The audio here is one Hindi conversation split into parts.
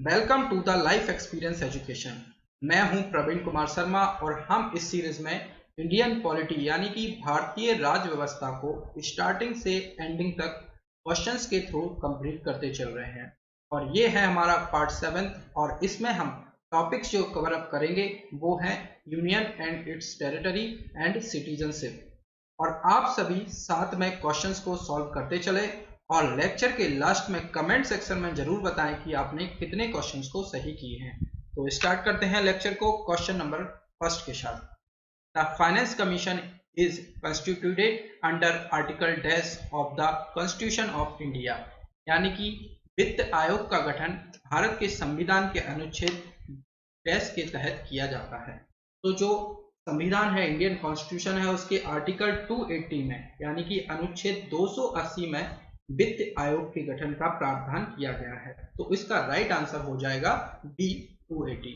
Welcome to the life experience education. मैं हूं प्रवीण कुमार शर्मा और हम इस सीरीज में इंडियन पॉलिटी यानी कि भारतीय राज्य व्यवस्था को स्टार्टिंग से एंडिंग तक क्वेश्चंस के थ्रू कंप्लीट करते चल रहे हैं। और ये है हमारा पार्ट 7 और इसमें हम टॉपिक्स जो कवर अप करेंगे वो हैं union and it's territory and citizenship. और आप सभी साथ में क्वेश्चंस को सॉल्व करते चले और लेक्चर के लास्ट में कमेंट सेक्शन में जरूर बताएं कि आपने कितने क्वेश्चंस को सही किए हैं। तो स्टार्ट करते हैं लेक्चर को क्वेश्चन नंबर फर्स्ट के साथ। The finance commission is constituted under article dash of the constitution of India, यानी कि वित्त आयोग का गठन भारत के संविधान के अनुच्छेद डैश के तहत किया जाता है। तो जो संविधान है, इंडियन कॉन्स्टिट्यूशन है, उसके आर्टिकल 280 में यानी कि अनुच्छेद 280 में वित्त आयोग के गठन का प्रावधान किया गया है। तो इसका राइट आंसर हो जाएगा बी 280।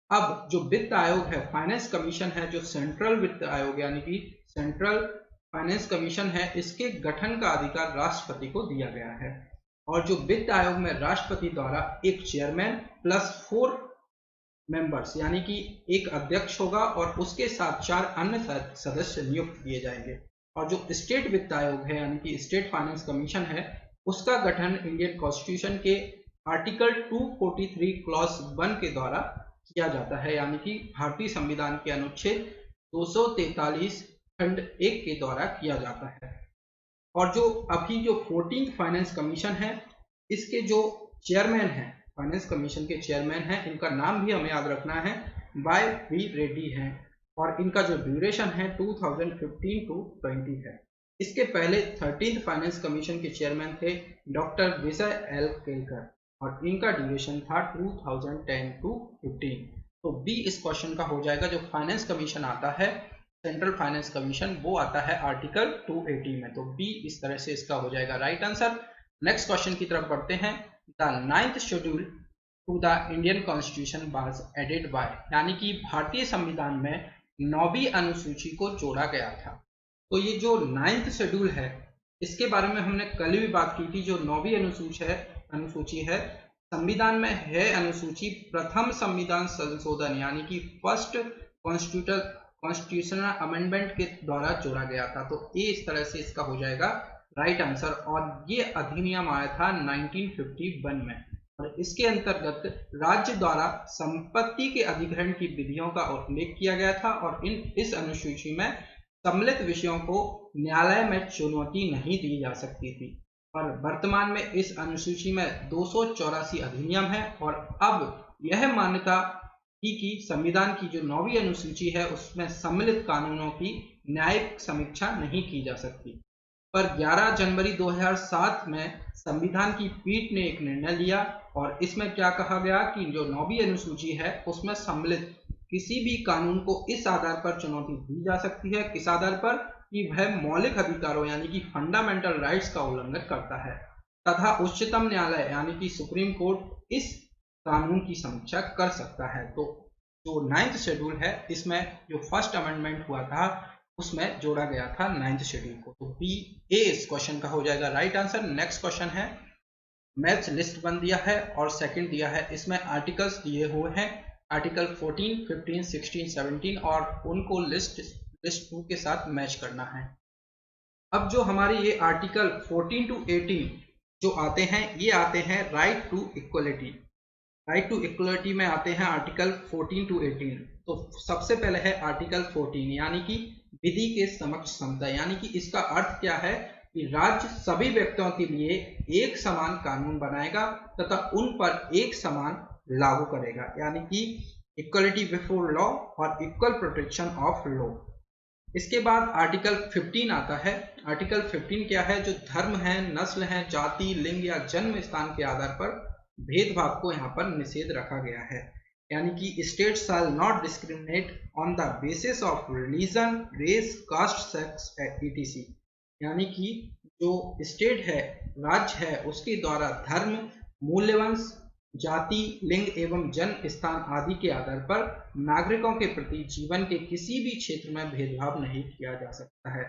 अब जो वित्त आयोग है, फाइनेंस कमीशन है, जो सेंट्रल वित्त आयोग यानी कि सेंट्रल फाइनेंस कमीशन है, इसके गठन का अधिकार राष्ट्रपति को दिया गया है। और जो वित्त आयोग में राष्ट्रपति द्वारा एक चेयरमैन प्लस 4 मेंबर्स यानी कि एक अध्यक्ष होगा और उसके साथ 4 अन्य सदस्य नियुक्त किए जाएंगे। और जो स्टेट वित्त आयोग है यानी कि स्टेट फाइनेंस कमीशन है, उसका गठन इंडियन कॉन्स्टिट्यूशन के आर्टिकल 243 क्लॉज 1 के द्वारा किया जाता है, यानी कि भारतीय संविधान के अनुच्छेद 243 खंड 1 के द्वारा किया जाता है। और जो अभी जो 14th फाइनेंस कमीशन है, इसके जो चेयरमैन है, फाइनेंस कमीशन के चेयरमैन हैं, इनका नाम भी हमें याद रखना है, वाई वी रेड्डी हैं। और इनका जो ड्यूरेशन है 2015 to 20 है। इसके पहले 13th फाइनेंस कमीशन के चेयरमैन थे डॉक्टर विजय एल केलकर और इनका ड्यूरेशन था 2010 to 15। तो बी इस क्वेश्चन का हो जाएगा। जो फाइनेंस कमीशन आता है, सेंट्रल फाइनेंस कमीशन, वो आता है आर्टिकल 280 में। तो बी इस तरह से इसका हो जाएगा राइट आंसर। नेक्स्ट क्वेश्चन की तरफ बढ़ते हैं। The 9th schedule to the Indian constitution was added by, यानी कि भारतीय संविधान में 9वीं अनुसूची को जोड़ा गया था। तो ये जो 9th शेड्यूल है, इसके बारे में हमने कल भी बात की थी। जो 9वीं अनुसूची है संविधान में है अनुसूची प्रथम संविधान संशोधन यानी कि फर्स्ट कॉन्स्टिट्यूशनल अमेंडमेंट के द्वारा जोड़ा गया था। तो ए इस तरह से इसका हो जाएगा राइट आंसर। और ये अधिनियम आया था 1951 में और इसके अंतर्गत राज्य द्वारा संपत्ति के अधिग्रहण की विधियों का उल्लेख किया गया था और इस अनुसूची में सम्मिलित विषयों को न्यायालय में चुनौती नहीं दी जा सकती थी। और वर्तमान में इस अनुसूची में 284 अधिनियम है और अब यह मान्यता कि संविधान की जो 9वीं अनुसूची है उसमें सम्मिलित कानूनों की न्यायिक समीक्षा नहीं की जा सकती। पर 11 जनवरी 2007 में संविधान की पीठ ने एक निर्णय लिया और इसमें क्या कहा गया कि जो 9वीं अनुसूची है उसमें सम्मिलित किसी भी कानून को इस आधार पर चुनौती दी जा सकती है, किस आधार पर, कि वह मौलिक अधिकारों यानी कि फंडामेंटल राइट्स का उल्लंघन करता है तथा उच्चतम न्यायालय यानी कि सुप्रीम कोर्ट इस कानून की समीक्षा कर सकता है। तो जो 9th शेड्यूल है, इसमें जो फर्स्ट अमेंडमेंट हुआ था उसमें जोड़ा गया था 9th शेड्यूल को। तो बी ए इस क्वेश्चन का हो जाएगा राइट आंसर। नेक्स्ट क्वेश्चन है, मैथ्स लिस्ट 1 दिया है और सेकंड दिया है। इसमें आर्टिकल्स दिए हुए हैं, आर्टिकल 14, 15, 16, 17 और उनको लिस्ट 2 के साथ मैच करना है। अब जो हमारे ये आर्टिकल 14 to 18 जो आते हैं, ये आते हैं right to equality. Right to equality में आते हैं आर्टिकल 14 to 18। तो सबसे पहले है आर्टिकल 14 यानी कि विधि के समक्ष समता, यानी कि इसका अर्थ क्या है कि राज्य सभी व्यक्तियों के लिए एक समान कानून बनाएगा तथा उन पर एक समान लागू करेगा, यानी कि इक्वलिटी बिफोर लॉ और इक्वल प्रोटेक्शन ऑफ लॉ। इसके बाद आर्टिकल 15 आता है। आर्टिकल 15 क्या है? जो धर्म है, नस्ल है, जाति, लिंग या जन्म स्थान के आधार पर भेदभाव को यहाँ पर निषेध रखा गया है, यानी कि state shall not discriminate on the basis of religion, race, caste, sex etc। यानी कि जो स्टेट है, राज्य है, उसके द्वारा धर्म, मूल्यवंश, जाति, लिंग एवं जन्म स्थान आदि के आधार पर नागरिकों के प्रति जीवन के किसी भी क्षेत्र में भेदभाव नहीं किया जा सकता है।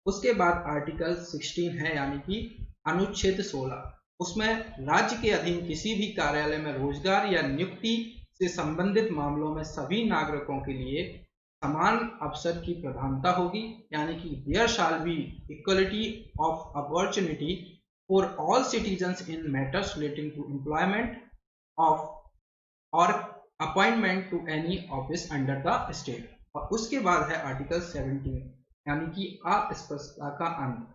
उसके बाद आर्टिकल 16 है, यानी कि अनुच्छेद 16। उसमें राज्य के अधीन किसी भी कार्यालय में रोजगार या नियुक्ति से संबंधित मामलों में सभी नागरिकों के लिए समान अवसर की प्रधानता होगी, यानी कि there shall be equality of opportunity for all citizens in matters relating to employment of और appointment to any office under the state. और उसके बाद है आर्टिकल 17, यानी कि अस्पृश्यता का अंत।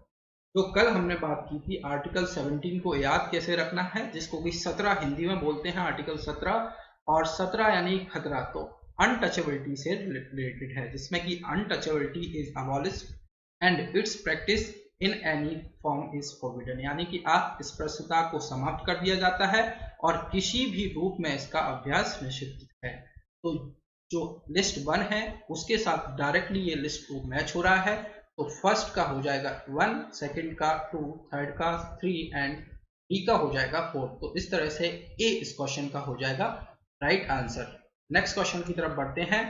जो कल हमने बात की थी, आर्टिकल 17 को याद कैसे रखना है, जिसको कि 17 हिंदी में बोलते हैं आर्टिकल 17, और 17 यानी खतरा, तो अनटचेबिलिटी से रिलेटेड है, जिसमें कि untouchability is abolished and it's practice in any form is forbidden, यानी कि अस्पृश्यता को समाप्त कर दिया जाता है और किसी भी रूप में इसका अभ्यास निषिद्ध है। तो जो लिस्ट 1 है उसके साथ डायरेक्टली ये लिस्ट 2 मैच हो रहा है। तो फर्स्ट का हो जाएगा 1, सेकंड का 2, थर्ड का 3 एंड डी का हो जाएगा 4। तो इस तरह से ए इस क्वेश्चन का हो जाएगा राइट आंसर। नेक्स्ट क्वेश्चन की तरफ बढ़ते हैं।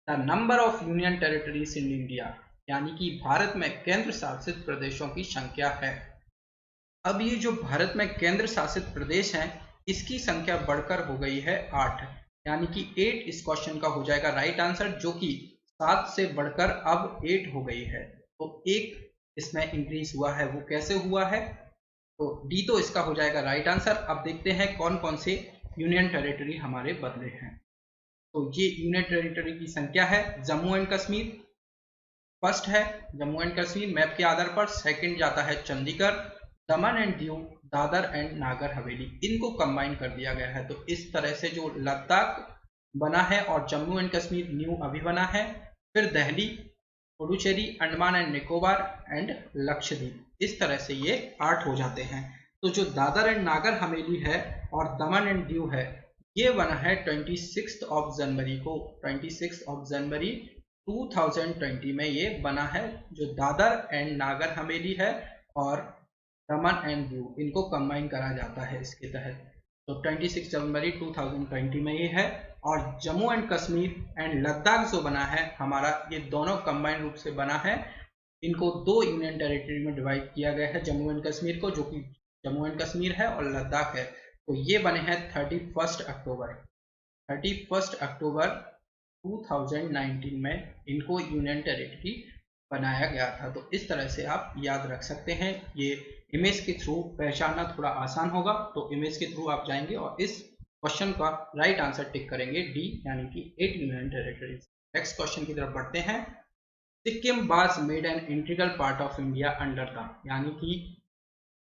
The number of union territories in India, यानी कि भारत में केंद्र शासित प्रदेशों की संख्या है। अब ये जो भारत में केंद्र शासित प्रदेश हैं, इसकी संख्या बढ़कर हो गई है 8, यानी कि 8 इस क्वेश्चन का हो जाएगा राइट आंसर, जो कि 7 से बढ़कर अब 8 हो गई है। तो एक इसमें इंक्रीज हुआ है, वो कैसे हुआ है, तो डी तो इसका हो जाएगा राइट आंसर। अब देखते हैं कौन कौन से यूनियन टेरिटरी हमारे बदले हैं। तो ये यूनियन टेरिटरी की संख्या है। जम्मू एंड कश्मीर फर्स्ट है, जम्मू एंड कश्मीर मैप के आधार पर। सेकंड जाता है चंडीगढ़, दमन एंड दीव, दादर एंड नागर हवेली, इनको कंबाइन कर दिया गया है। तो इस तरह से जो लद्दाख बना है और जम्मू एंड कश्मीर न्यू अभी बना है। फिर दिल्ली, पुडुचेरी, अंडमान एंड निकोबार एंड लक्षद्वीप, इस तरह से ये 8 हो जाते हैं। तो जो दादर एंड नागर हवेली है और दमन एंड दीव है, ये बना है 26 जनवरी को, 26 जनवरी 2020 में ये बना है। जो दादर एंड नागर हवेली है और दमन एंड दीव, इनको कंबाइन करा जाता है इसके तहत। तो 26 जनवरी 2020 में ये है। और जम्मू एंड कश्मीर एंड लद्दाख जो बना है हमारा, ये दोनों कंबाइन रूप से बना है। इनको 2 यूनियन टेरिटरी में डिवाइड किया गया है, जम्मू एंड कश्मीर को, जो कि जम्मू एंड कश्मीर है और लद्दाख है। तो ये बने हैं 31 अक्टूबर 2019 में इनको यूनियन टेरिटरी बनाया गया था। तो इस तरह से आप याद रख सकते हैं। ये इमेज के थ्रू पहचानना थोड़ा आसान होगा, तो इमेज के थ्रू आप जाएंगे और इस क्वेश्चन का राइट आंसर टिक करेंगे डी, यानी कि 8 यूनियन टेरिटरीज। नेक्स्ट क्वेश्चन की तरफ बढ़ते हैं। Sikkim was made an integral part of India under the, यानी कि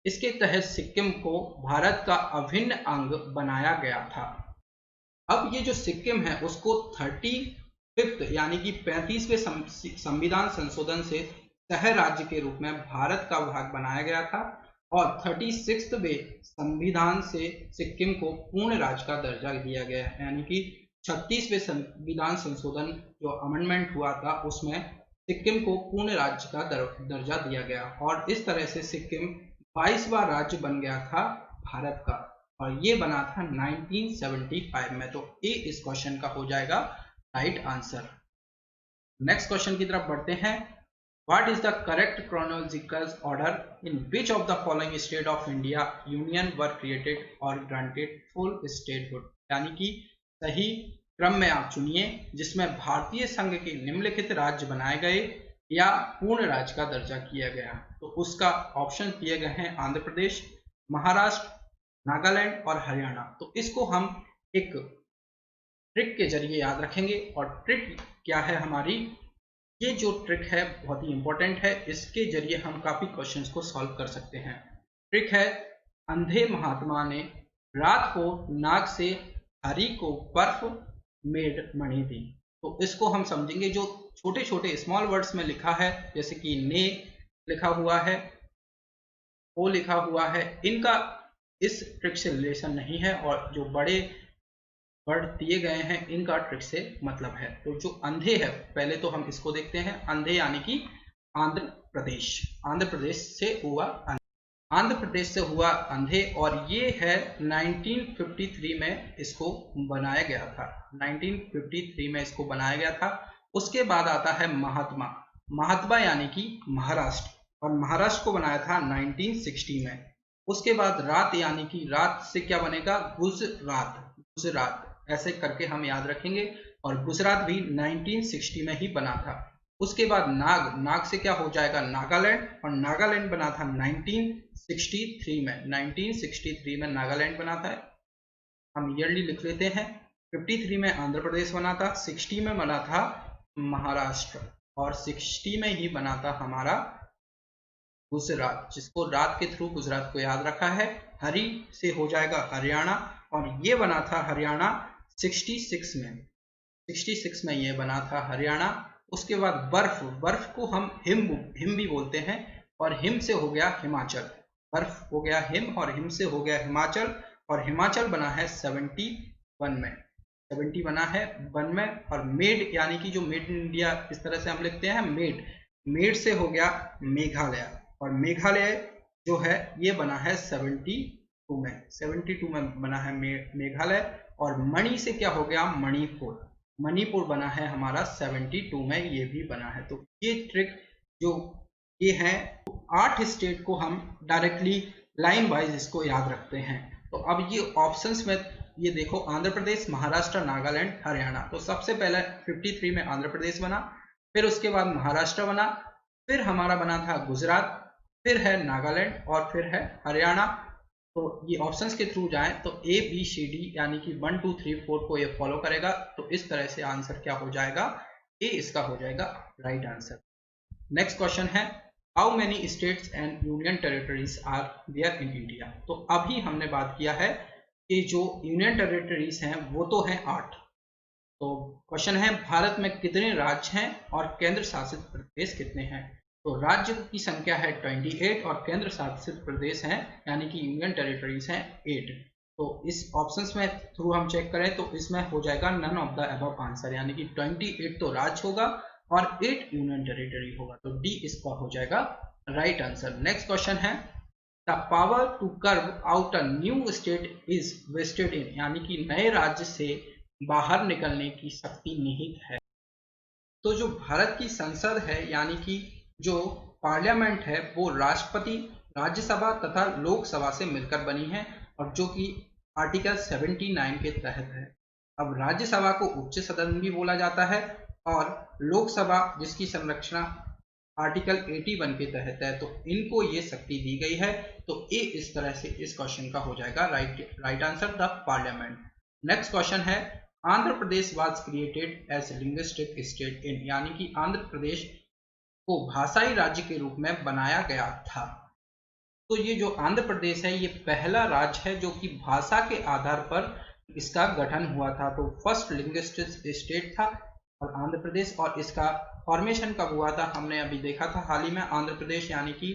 इसके तहत सिक्किम को भारत का अभिन्न अंग बनाया गया था। अब ये जो सिक्किम है उसको 35th यानी कि 35वें संविधान संशोधन से सह राज्य के रूप में भारत का भाग बनाया गया था और 36वें संविधान से सिक्किम को पूर्ण राज्य का दर्जा दिया गया है। यानी कि 36वें संविधान संशोधन जो अमेंडमेंट हुआ था उसमें सिक्किम को पूर्ण राज्य का दर्जा दिया गया और इस तरह से सिक्किम 22वां राज्य बन गया था भारत का, और ये बना था 1975 में। तो ए इस क्वेश्चन का हो जाएगा राइट आंसर। नेक्स्ट क्वेश्चन की तरफ बढ़ते हैं। What is the correct chronological order in which of the following state of India union were created or granted full statehood, यानी कि सही क्रम में आप चुनिए जिसमें भारतीय संघ के निम्नलिखित राज्य बनाए गए या पूर्ण राज्य का दर्जा किया गया। तो उसका ऑप्शन दिए गए हैं आंध्र प्रदेश, महाराष्ट्र, नागालैंड और हरियाणा। तो इसको हम एक ट्रिक के जरिए याद रखेंगे और ट्रिक क्या है हमारी, ये जो ट्रिक है बहुत ही इंपॉर्टेंट है, इसके जरिए हम काफी क्वेश्चंस को सॉल्व कर सकते हैं। ट्रिक है, अंधे महात्मा ने रात को नाग से हरि को बर्फ मेड मणि दी। तो इसको हम समझेंगे, जो छोटे छोटे स्मॉल वर्ड्स में लिखा है जैसे कि ने लिखा हुआ है, ओ लिखा हुआ है, इनका इस ट्रिक से रिलेशन नहीं है और जो बड़े वर्ड दिए गए हैं इनका ट्रिक से मतलब है। तो जो अंधे है, पहले तो हम इसको देखते हैं। अंधे यानी कि आंध्र प्रदेश से हुआ अंधे, और ये है 1953 में इसको बनाया गया था। 1953 में इसको बनाया गया था। उसके बाद आता है महात्मा यानी कि महाराष्ट्र, और महाराष्ट्र को बनाया था 1960 में। उसके बाद रात यानी कि रात से क्या बनेगा, गुजरात, गुजरात ऐसे करके हम याद रखेंगे। और गुजरात भी 1960 में ही बना था। उसके बाद नाग, नाग से क्या हो जाएगा, नागालैंड, और नागालैंड बना था 1963 में, 1963 में नागालैंड बना था। हम ईयरली लिख लेते हैं। 53 में आंध्र प्रदेश बना था, 60 में बना था महाराष्ट्र, और 60 में ही बना था हमारा गुजरात, जिसको रात के थ्रू गुजरात को याद रखा है। हरी से हो जाएगा हरियाणा, और ये बना था हरियाणा 66 में, 66 में ये बना था हरियाणा। उसके बाद बर्फ, बर्फ को हम हिम हिम भी बोलते हैं, और हिम से हो गया हिमाचल, बर्फ हो गया हिम और हिम से हो गया हिमाचल, और हिमाचल बना है 71 में, 70 बना है 1 में। और मेड यानी कि जो मेड इन इंडिया इस तरह से हम लिखते हैं मेड, मेड से हो गया मेघालय, और मेघालय जो है ये बना है 72 में, 72 में बना है मेघालय। और मणि से क्या हो गया, मणिपुर, मणिपुर बना है हमारा 72 में, ये भी बना है। तो ये ट्रिक जो ये है, 8 स्टेट को हम डायरेक्टली लाइन वाइज इसको याद रखते हैं। तो अब ये ऑप्शंस में ये देखो, आंध्र प्रदेश, महाराष्ट्र, नागालैंड, हरियाणा। तो सबसे पहले 53 में आंध्र प्रदेश बना, फिर उसके बाद महाराष्ट्र बना, फिर हमारा बना था गुजरात, फिर है नागालैंड, और फिर है हरियाणा। तो ये ऑप्शंस के थ्रू जाएं तो ए बी सी डी यानी कि 1 2 3 4 को ये फॉलो करेगा। तो इस तरह से आंसर क्या हो जाएगा, ए इसका हो जाएगा राइट आंसर। नेक्स्ट क्वेश्चन है, how many states and union territories are there in India. तो अभी हमने बात किया है कि जो यूनियन टेरिटरीज हैं वो तो हैं 8। तो क्वेश्चन है, भारत में कितने राज्य हैं और केंद्र शासित प्रदेश कितने हैं। तो राज्य की संख्या है 28, और केंद्र शासित प्रदेश हैं यानी कि यूनियन टेरिटरीज हैं 8। तो इस ऑप्शंस में थ्रू हम चेक करें तो इसमें हो जाएगा none of the above answer, यानी कि 28 तो राज्य होगा और 8 यूनियन टेरिटरी होगा। तो डी इसका हो जाएगा राइट आंसर। नेक्स्ट क्वेश्चन है, the power to carve out a new state is vested in, यानी कि नए राज्य से बाहर निकलने की शक्ति निहित है। तो जो भारत की संसद है यानी कि जो पार्लियामेंट है वो राष्ट्रपति, राज्यसभा तथा लोकसभा से मिलकर बनी है, और जो कि आर्टिकल 79 के तहत है। अब राज्यसभा को उच्च सदन भी बोला जाता है, और लोकसभा जिसकी संरचना आर्टिकल 81 के तहत है, तो इनको ये शक्ति दी गई है। तो ए इस तरह से इस क्वेश्चन का हो जाएगा right answer, the parliament. Next question है, Andhra Pradesh was created as linguistic state in, यानी कि आंध्र प्रदेश को भाषाई राज्य के रूप में बनाया गया था। तो ये जो आंध्र प्रदेश है ये पहला राज्य है जो कि भाषा के आधार पर इसका गठन हुआ था। तो फर्स्ट लिंग्विस्टिक स्टेट था और आंध्र प्रदेश, और इसका फॉर्मेशन कब हुआ था हमने अभी देखा था हाल ही में। आंध्र प्रदेश यानी कि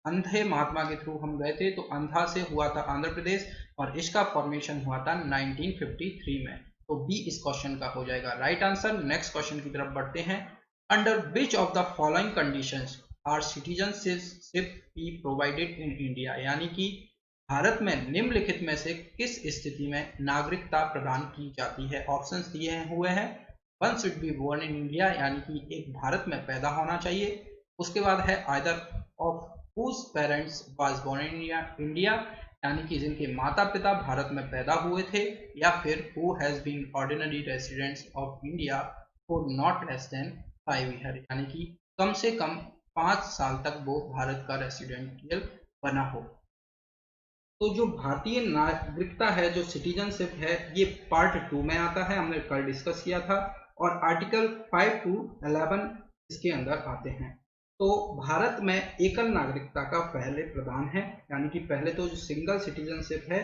अंधे महात्मा के थ्रू हम गए थे, तो अंधा से हुआ था आंध्र प्रदेश, और इसका फॉर्मेशन हुआ था 1953 में। तो बी इस क्वेश्चन का हो जाएगा राइट आंसर। नेक्स्ट क्वेश्चन की तरफ बढ़ते हैं, under which of the following conditions are citizenship be provided in India, यानी कि भारत में निम्नलिखित में से किस स्थिति में नागरिकता प्रदान की जाती है। ऑप्शंस दिए हुए हैं, one should be born in India, यानी कि एक भारत में पैदा होना चाहिए। उसके बाद है either of whose parents was born in India, यानी कि जिनके माता पिता भारत में पैदा हुए थे, या फिर who has been ordinary residents of India for not less than 5 years, यानी कि कम से कम 5 साल तक वो भारत का रेसिडेंशियल बना हो। तो जो भारतीय नागरिकता है, जो सिटीजनशिप है, ये पार्ट 2 में आता है, हमने कल डिस्कस किया था, और आर्टिकल 5 to 11 इसके अंदर आते हैं। तो भारत में एकल नागरिकता का पहले प्रदान है, यानी कि पहले तो जो सिंगल सिटीजनशिप है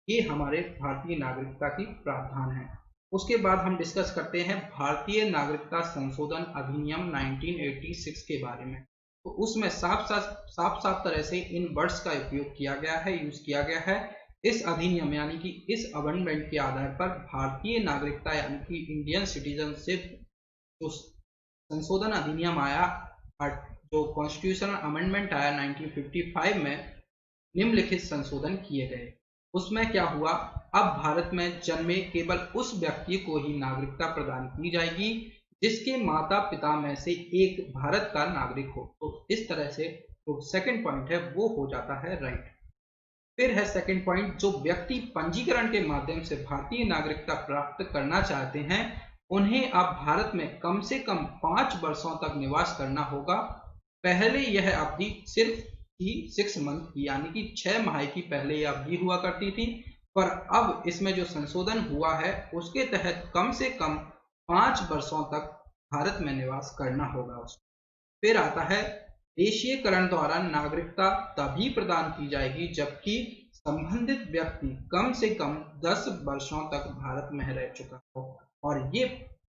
ये हमारे भारतीय नागरिकता की प्रावधान है। उसके बाद हम डिस्कस करते हैं भारतीय नागरिकता संशोधन अधिनियम 1986 के बारे में। तो उसमें साफ साफ तरह से इन वर्ड्स का उपयोग किया गया है, यूज किया गया है। इस अधिनियम यानी कि इस अमेंडमेंट के आधार पर भारतीय नागरिकता यानी कि इंडियन सिटीजनशिप जो संशोधन अधिनियम आया, जो कॉन्स्टिट्यूशनल अमेंडमेंट आया 1955 में, निम्नलिखित संशोधन किए गए। उसमें क्या हुआ, अब भारत में जन्मे केवल उस व्यक्ति को ही नागरिकता प्रदान की जाएगी जिसके माता पिता में से एक भारत का नागरिक हो। तो इस तरह से जो सेकंड पॉइंट है वो हो जाता है राइट। फिर है सेकंड पॉइंट, जो व्यक्ति पंजीकरण के माध्यम से भारतीय नागरिकता प्राप्त करना चाहते हैं उन्हें अब भारत में कम से कम 5 वर्षों तक निवास करना होगा। पहले यह अवधि सिर्फ ही 6 मंथ की यानी कि 6 माह की पहले यह अवधि हुआ करती थी, पर अब इसमें जो संशोधन हुआ है उसके तहत कम से कम 5 वर्षों तक भारत में निवास करना होगा उसको। फिर आता है, देशीयकरण द्वारा नागरिकता तभी प्रदान की जाएगी जबकि संबंधित व्यक्ति कम से कम 10 वर्षों तक भारत में रह चुका हो। और ये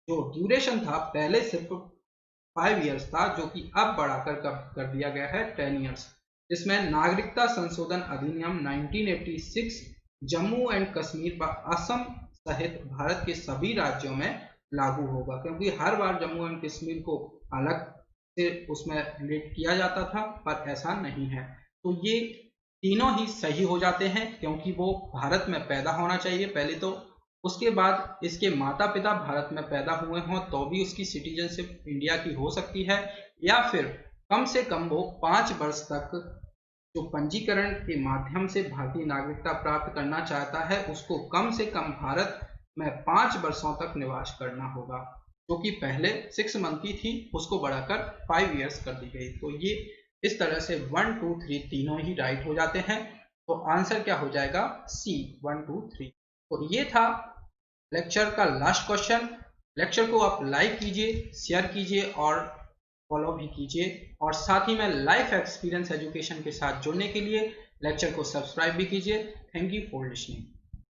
जो ड्यूरेशन था पहले सिर्फ 5 इयर्स था, जो कि अब बढ़ाकर कर दिया गया है 10 इयर्स। जिसमें नागरिकता संशोधन अधिनियम 1986 जम्मू एंड कश्मीर व असम सहित भारत के सभी राज्यों में लागू होगा, क्योंकि हर बार जम्मू एंड कश्मीर को अलग से उसमें रिलेट किया जाता था, पर ऐसा नहीं है। तो ये तीनों ही सही हो जाते हैं, क्योंकि वो भारत में पैदा होना चाहिए पहले तो, उसके बाद इसके माता पिता भारत में पैदा हुए हों तो भी उसकी सिटीजनशिप इंडिया की हो सकती है, या फिर कम से कम वो 5 वर्ष तक जो पंजीकरण के माध्यम से भारतीय नागरिकता प्राप्त करना चाहता है उसको कम से कम भारत में 5 वर्षों तक निवास करना होगा, जो कि पहले 6 मंथ की थी उसको बढ़ाकर 5 इयर्स कर दी गई। तो ये इस तरह से 1 2 3 तीनों ही राइट हो जाते हैं। तो आंसर क्या हो जाएगा? सी, 1 2 3। तो ये था लेक्चर का लास्ट क्वेश्चन। लेक्चर को आप लाइक कीजिए, शेयर कीजिए और फॉलो भी कीजिए, और साथ ही में लाइफ एक्सपीरियंस एजुकेशन के साथ जुड़ने के लिए लेक्चर को सब्सक्राइब भी कीजिए। Thank you for listening.